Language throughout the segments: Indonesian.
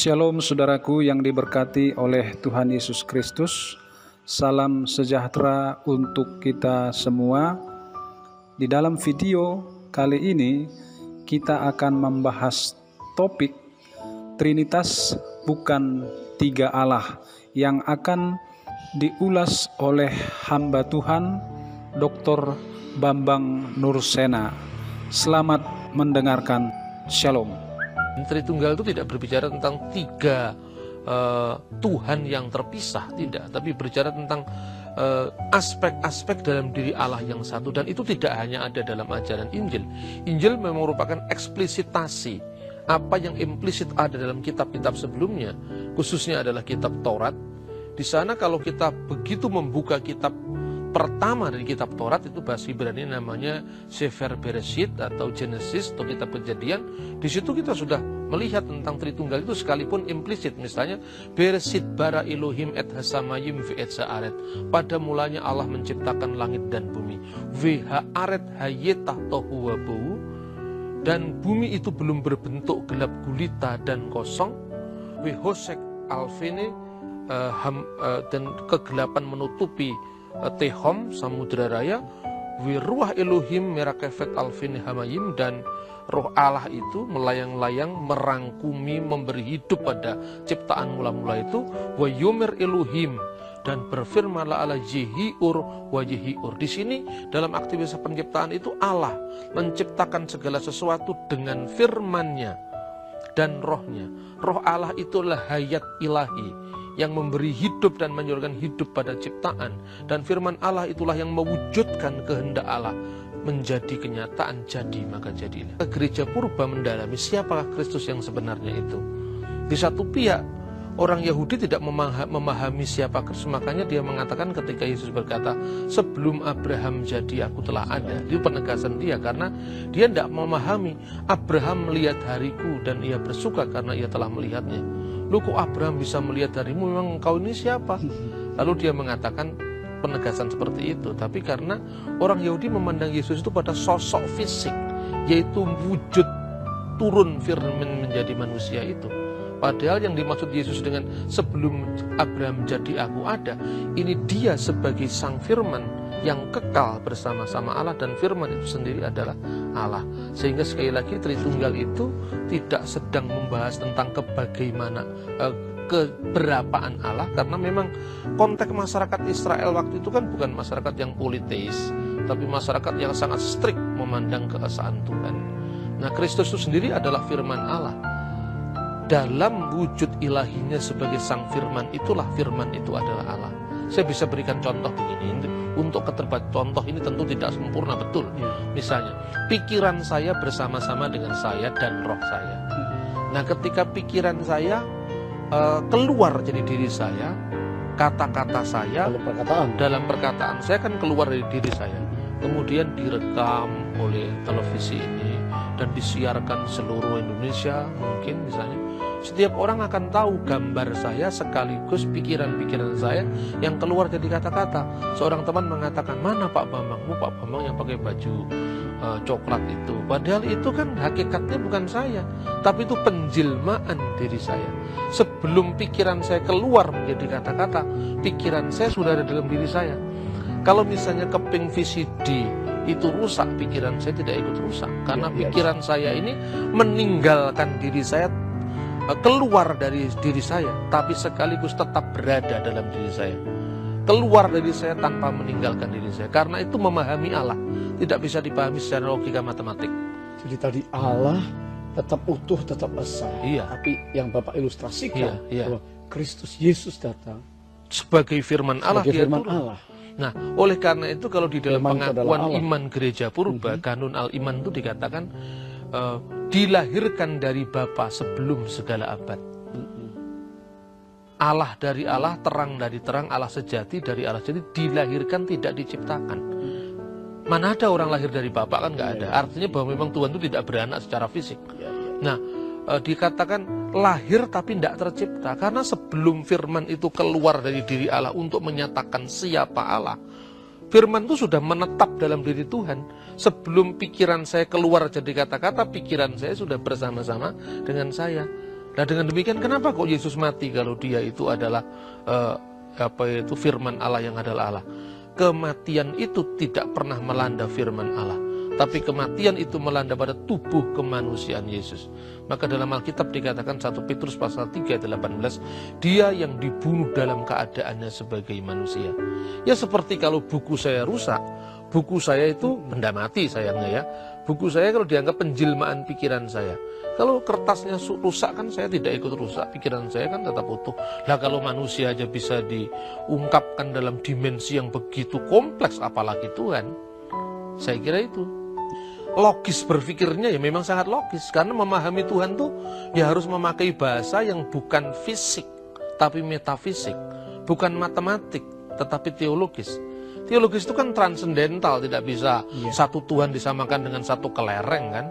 Shalom saudaraku yang diberkati oleh Tuhan Yesus Kristus. Salam sejahtera untuk kita semua. Di dalam video kali ini kita akan membahas topik Trinitas bukan tiga Allah yang akan diulas oleh hamba Tuhan Dr. Bambang Nursena. Selamat mendengarkan. Shalom. Tritunggal itu tidak berbicara tentang tiga Tuhan yang terpisah, tidak, tapi berbicara tentang aspek-aspek dalam diri Allah yang satu, dan itu tidak hanya ada dalam ajaran Injil. Injil memang merupakan eksplisitasi apa yang implisit ada dalam kitab-kitab sebelumnya, khususnya adalah kitab Taurat. Di sana kalau kita begitu membuka kitab pertama dari kitab Taurat, itu bahasa Ibrani namanya Sefer Bereshit atau Genesis atau kitab Kejadian. Di situ kita sudah melihat tentang Tritunggal itu sekalipun implisit. Misalnya Bereshit bara Elohim et hasamayim ve et saaret. Pada mulanya Allah menciptakan langit dan bumi. Ve haaret hayetah tohu wabohu. Dan bumi itu belum berbentuk gelap gulita dan kosong. Ve hosek alfene dan kegelapan menutupi Tehom, Samudra Raya. Wiruah Elohim merakefet alfin hamayim, dan roh Allah itu melayang-layang, merangkumi, memberi hidup pada ciptaan mula-mula itu. Wa yomer Elohim, dan berfirmanlah Allah Yehiur wa Yehiur. Di sini dalam aktivitas penciptaan itu Allah menciptakan segala sesuatu dengan firman-Nya dan rohnya. Roh Allah itulah hayat ilahi yang memberi hidup dan menyuruhkan hidup pada ciptaan, dan firman Allah itulah yang mewujudkan kehendak Allah menjadi kenyataan. Jadi maka jadilah. Gereja purba mendalami siapakah Kristus yang sebenarnya itu. Di satu pihak orang Yahudi tidak memahami siapa Kristus, makanya dia mengatakan ketika Yesus berkata sebelum Abraham jadi aku telah ada. Itu penegasan dia, karena dia tidak memahami Abraham melihat hariku dan ia bersuka karena ia telah melihatnya. Lu kok Abraham bisa melihat darimu, memang engkau ini siapa? Lalu dia mengatakan penegasan seperti itu. Tapi karena orang Yahudi memandang Yesus itu pada sosok fisik, yaitu wujud turun firman menjadi manusia itu. Padahal yang dimaksud Yesus dengan sebelum Abraham jadi aku ada, ini dia sebagai sang firman yang kekal bersama-sama Allah, dan firman itu sendiri adalah Allah. Sehingga sekali lagi Tritunggal itu tidak sedang membahas tentang keberapaan Allah, karena memang konteks masyarakat Israel waktu itu kan bukan masyarakat yang politeis, tapi masyarakat yang sangat strict memandang keesaan Tuhan. Nah, Kristus itu sendiri adalah firman Allah. Dalam wujud ilahinya sebagai sang firman, itulah firman itu adalah Allah. Saya bisa berikan contoh begini. Untuk contoh ini tentu tidak sempurna betul. Misalnya, pikiran saya bersama-sama dengan saya dan roh saya. Nah, ketika pikiran saya keluar jadi diri saya, kata-kata saya dalam perkataan saya kan keluar dari diri saya, kemudian direkam oleh televisi ini dan disiarkan seluruh Indonesia, mungkin misalnya setiap orang akan tahu gambar saya sekaligus pikiran-pikiran saya yang keluar jadi kata-kata. Seorang teman mengatakan, mana Pak Bambangmu, Pak Bambang yang pakai baju coklat itu. Padahal itu kan hakikatnya bukan saya, tapi itu penjelmaan diri saya. Sebelum pikiran saya keluar menjadi kata-kata, pikiran saya sudah ada dalam diri saya. Kalau misalnya keping VCD itu rusak, pikiran saya tidak ikut rusak, karena pikiran saya ini meninggalkan diri saya, keluar dari diri saya, tapi sekaligus tetap berada dalam diri saya. Keluar dari saya tanpa meninggalkan diri saya. Karena itu memahami Allah tidak bisa dipahami secara logika matematik. Jadi tadi Allah tetap utuh, tetap esa. Iya. Tapi yang Bapak ilustrasikan bahwa Kristus Yesus datang sebagai firman Allah. Sebagai firman Allah. Nah, oleh karena itu kalau di dalam pengakuan iman gereja purba, kanun al-iman itu dikatakan dilahirkan dari Bapa sebelum segala abad. Allah dari Allah, terang dari terang, Allah sejati dari Allah sejati, dilahirkan tidak diciptakan. Mana ada orang lahir dari Bapa, kan nggak ada. Artinya bahwa memang Tuhan itu tidak beranak secara fisik. Nah, dikatakan lahir tapi tidak tercipta, karena sebelum firman itu keluar dari diri Allah untuk menyatakan siapa Allah, firman itu sudah menetap dalam diri Tuhan. Sebelum pikiran saya keluar jadi kata-kata, pikiran saya sudah bersama-sama dengan saya. Nah dengan demikian kenapa kok Yesus mati kalau dia itu adalah firman Allah yang adalah Allah? Kematian itu tidak pernah melanda firman Allah, tapi kematian itu melanda pada tubuh kemanusiaan Yesus. Maka dalam Alkitab dikatakan 1 Petrus pasal 3 ayat 18, dia yang dibunuh dalam keadaannya sebagai manusia. Ya seperti kalau buku saya rusak, buku saya itu benda mati sayangnya ya. Buku saya kalau dianggap penjelmaan pikiran saya. Kalau kertasnya rusak kan saya tidak ikut rusak, pikiran saya kan tetap utuh. Lah kalau manusia aja bisa diungkapkan dalam dimensi yang begitu kompleks, apalagi Tuhan. Saya kira itu. Logis berpikirnya ya memang sangat logis. Karena memahami Tuhan tuh ya harus memakai bahasa yang bukan fisik, tapi metafisik. Bukan matematik, tetapi teologis. Teologis itu kan transendental, tidak bisa satu Tuhan disamakan dengan satu kelereng kan.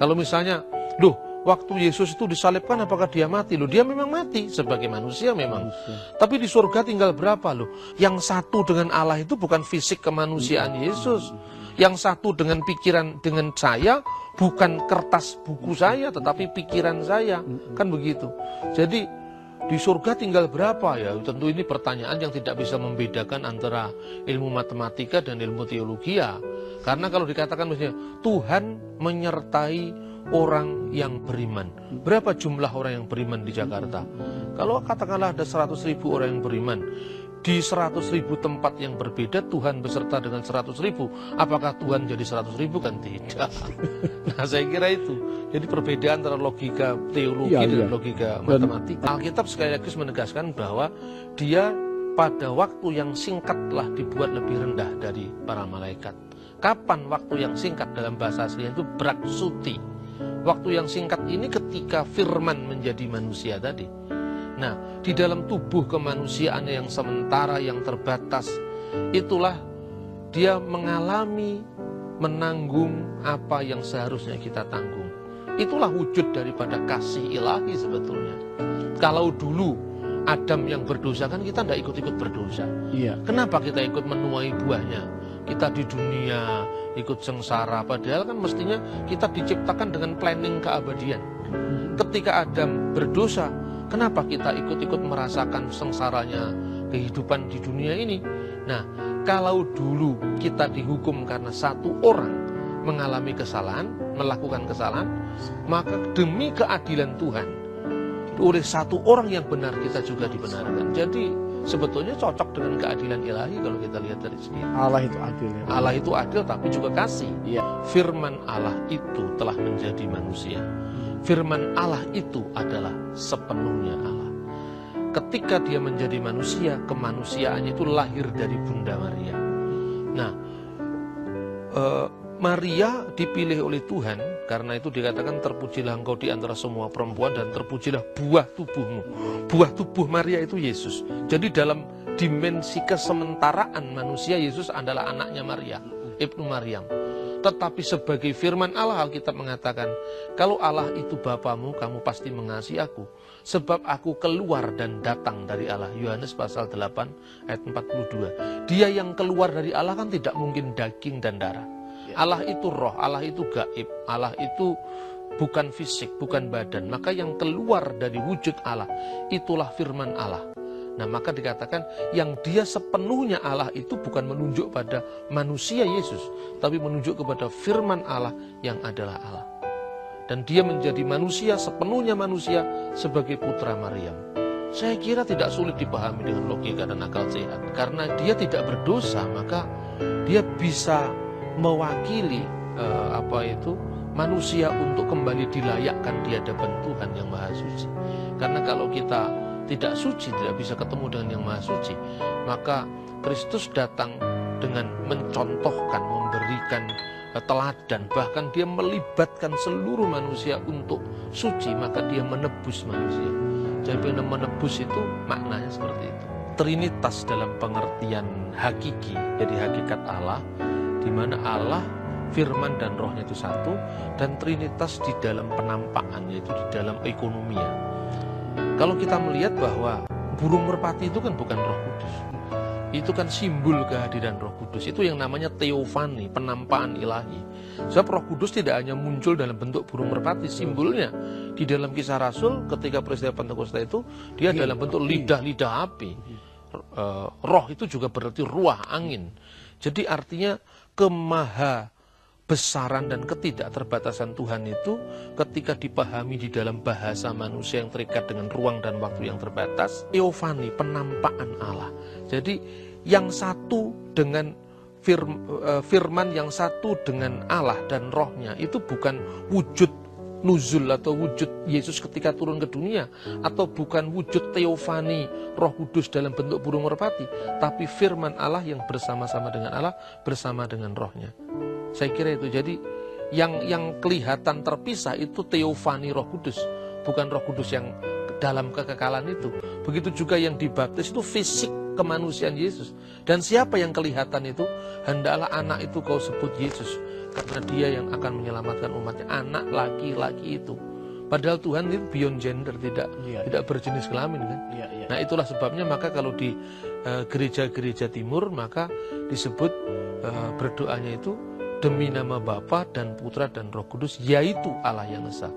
Kalau misalnya, loh waktu Yesus itu disalibkan apakah dia mati? Loh dia memang mati sebagai manusia memang. Tapi di surga tinggal berapa loh? Yang satu dengan Allah itu bukan fisik kemanusiaan Yesus. Yang satu dengan pikiran dengan saya bukan kertas buku saya tetapi pikiran saya. Kan begitu. Jadi di surga tinggal berapa ya? Tentu ini pertanyaan yang tidak bisa membedakan antara ilmu matematika dan ilmu teologi ya. Karena kalau dikatakan misalnya Tuhan menyertai orang yang beriman. Berapa jumlah orang yang beriman di Jakarta? Kalau katakanlah ada 100.000 orang yang beriman, di 100.000 tempat yang berbeda Tuhan beserta dengan 100.000. Apakah Tuhan jadi 100.000? Kan tidak. Nah saya kira itu. Jadi perbedaan antara logika teologi dan logika matematika. Alkitab sekali lagi menegaskan bahwa dia pada waktu yang singkat telah dibuat lebih rendah dari para malaikat. Kapan waktu yang singkat dalam bahasa aslinya itu braksuti. Waktu yang singkat ini ketika firman menjadi manusia tadi. Nah, di dalam tubuh kemanusiaannya yang sementara, yang terbatas, itulah dia mengalami, menanggung apa yang seharusnya kita tanggung. Itulah wujud daripada kasih ilahi sebetulnya. Kalau dulu Adam yang berdosa kan kita tidak ikut-ikut berdosa. Kenapa kita ikut menuai buahnya? Kita di dunia ikut sengsara, padahal kan mestinya kita diciptakan dengan planning keabadian. Ketika Adam berdosa, kenapa kita ikut-ikut merasakan sengsaranya kehidupan di dunia ini? Nah, kalau dulu kita dihukum karena satu orang mengalami kesalahan, melakukan kesalahan, maka demi keadilan Tuhan, oleh satu orang yang benar kita juga dibenarkan. Jadi sebetulnya cocok dengan keadilan ilahi kalau kita lihat dari sini. Allah itu adil ya. Allah itu adil tapi juga kasih. Firman Allah itu telah menjadi manusia. Firman Allah itu adalah sepenuhnya Allah. Ketika dia menjadi manusia, kemanusiaannya itu lahir dari Bunda Maria. Nah, Maria dipilih oleh Tuhan, karena itu dikatakan terpujilah engkau di antara semua perempuan dan terpujilah buah tubuhmu. Buah tubuh Maria itu Yesus. Jadi dalam dimensi kesementaraan manusia, Yesus adalah anaknya Maria, Ibnu Maryam. Tetapi sebagai firman Allah, Alkitab mengatakan, kalau Allah itu Bapamu, kamu pasti mengasihi aku. Sebab aku keluar dan datang dari Allah. Yohanes pasal 8 ayat 42. Dia yang keluar dari Allah kan tidak mungkin daging dan darah. Allah itu roh, Allah itu gaib, Allah itu bukan fisik, bukan badan. Maka yang keluar dari wujud Allah, itulah firman Allah. Nah maka dikatakan yang dia sepenuhnya Allah itu bukan menunjuk pada manusia Yesus, tapi menunjuk kepada firman Allah yang adalah Allah. Dan dia menjadi manusia, sepenuhnya manusia sebagai putra Maryam. Saya kira tidak sulit dipahami dengan logika dan akal sehat. Karena dia tidak berdosa, maka dia bisa mewakili manusia untuk kembali dilayakkan di hadapan Tuhan yang Maha Suci. Karena kalau kita tidak suci, tidak bisa ketemu dengan yang Maha Suci, maka Kristus datang dengan mencontohkan, memberikan teladan, bahkan dia melibatkan seluruh manusia untuk suci, maka dia menebus manusia. Jadi menebus itu maknanya seperti itu. Trinitas dalam pengertian hakiki, jadi hakikat Allah, di mana Allah, firman dan rohnya itu satu, dan trinitas di dalam penampakan, yaitu di dalam ekonomia. Kalau kita melihat bahwa burung merpati itu kan bukan Roh Kudus. itu kan simbol kehadiran Roh Kudus. Itu yang namanya teofani, penampakan ilahi. Sebab Roh Kudus tidak hanya muncul dalam bentuk burung merpati, simbolnya di dalam Kisah Rasul ketika peristiwa Pentakosta itu dia dalam bentuk lidah-lidah api. Roh itu juga berarti ruah angin. Jadi artinya kemahabesaran dan ketidakterbatasan Tuhan itu ketika dipahami di dalam bahasa manusia yang terikat dengan ruang dan waktu yang terbatas, teofani, penampakan Allah. Jadi yang satu dengan firman, yang satu dengan Allah dan rohnya, itu bukan wujud nuzul atau wujud Yesus ketika turun ke dunia, atau bukan wujud teofani Roh Kudus dalam bentuk burung merpati, tapi firman Allah yang bersama-sama dengan Allah, bersama dengan rohnya. Saya kira itu. Jadi yang kelihatan terpisah itu teofani Roh Kudus, bukan Roh Kudus yang dalam kekekalan itu. Begitu juga yang dibaptis itu fisik kemanusiaan Yesus. Dan siapa yang kelihatan itu? Hendaklah anak itu kau sebut Yesus, karena dia yang akan menyelamatkan umatnya. Anak laki-laki itu. Padahal Tuhan itu beyond gender, tidak berjenis kelamin kan. Nah itulah sebabnya maka kalau di gereja-gereja timur maka disebut berdoanya itu demi nama Bapa dan Putra dan Roh Kudus, yaitu Allah yang Esa.